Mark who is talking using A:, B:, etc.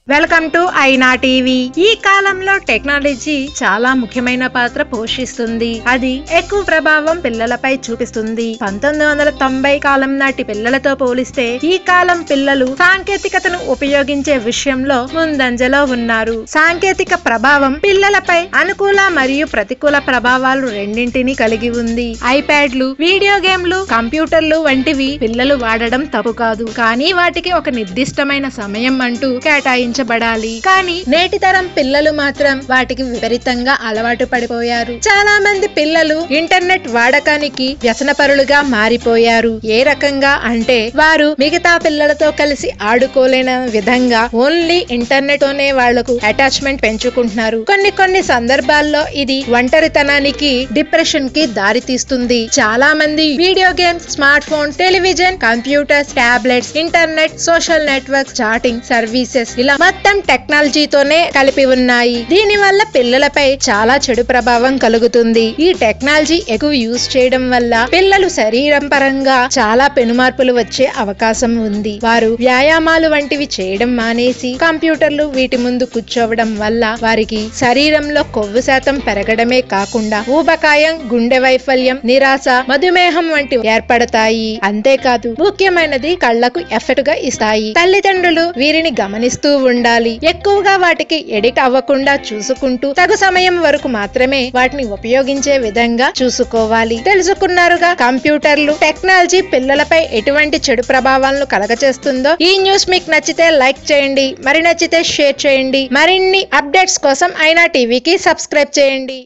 A: Welcome to ఐనా TV. ఈ కాలంలో టెక్నాలజీ చాలా ముఖ్యమైన పాత్ర పోషిస్తుంది. అది ఎక్కువ ప్రభావం పిల్లలపై చూపిస్తుంది. 1990 కాలం నాటి పిల్లలతో పోలిస్తే ఈ కాలం పిల్లలు సాంకేతికతను ఉపయోగించే విషయంలో ముందంజలో ఉన్నారు. సాంకేతిక ప్రభావం పిల్లలపై అనుకూల మరియు ప్రతికూల ప్రభావాలు రెండింటినీ కలిగి ఉంది. ఐప్యాడ్లు, వీడియో గేమ్లు, కంప్యూటర్లు వంటివి పిల్లలు వాడడం తప్పు కాదు. కానీ వాటికి ఒక నిర్దిష్టమైన సమయం అంటూ కేటాయించాలి. కానీ నేటి తరం పిల్లలు మాత్రం వాటికి విపరీతంగా అలవాటు పడిపోయారు. చాలా మంది పిల్లలు ఇంటర్నెట్ వాడకానికి వ్యసనపరులుగా మారిపోయారు. ఏ రకంగా అంటే వారు మిగతా పిల్లలతో కలిసి ఆడుకోలేని విధంగా ఓన్లీ ఇంటర్నెట్ తోనే వాళ్లకు అటాచ్మెంట్ పెంచుకుంటున్నారు. కొన్ని సందర్భాల్లో ఇది ఒంటరితనానికి, డిప్రెషన్ కి దారి తీస్తుంది. చాలా మంది video games, smart phone, television, computers, tablets, internet, social network, chatting services ఇలా మొత్తం టెక్నాలజీతోనే కలిపి ఉన్నాయి. దీని వల్ల పిల్లలపై చాలా చెడు ప్రభావం కలుగుతుంది. ఈ టెక్నాలజీ ఎక్కువ యూజ్ చేయడం వల్ల పిల్లలు శరీరం పరంగా చాలా పెనుమార్పులు వచ్చే అవకాశం ఉంది. వారు వ్యాయామాలు వంటివి చేయడం మానేసి కంప్యూటర్లు వీటి ముందు కూర్చోవడం వల్ల వారికి శరీరంలో కొవ్వు శాతం పెరగడమే కాకుండా ఊబకాయం, గుండె వైఫల్యం, నిరాశ, మధుమేహం వంటివి ఏర్పడతాయి. అంతేకాదు ముఖ్యమైనది కళ్లకు ఎఫెక్ట్ గా ఇస్తాయి. తల్లిదండ్రులు వీరిని గమనిస్తూ ఉండాలి. ఎక్కువగా వాటికి ఎడిక్ట్ అవ్వకుండా చూసుకుంటూ తగు సమయం వరకు మాత్రమే వాటిని ఉపయోగించే విధంగా చూసుకోవాలి. తెలుసుకున్నారుగా కంప్యూటర్లు, టెక్నాలజీ పిల్లలపై ఎటువంటి చెడు ప్రభావాలను కలగచేస్తుందో. ఈ న్యూస్ మీకు నచ్చితే లైక్ చేయండి, మరి నచ్చితే షేర్ చేయండి. మరిన్ని అప్డేట్స్ కోసం ఐనా టీవీకి సబ్స్క్రైబ్ చేయండి.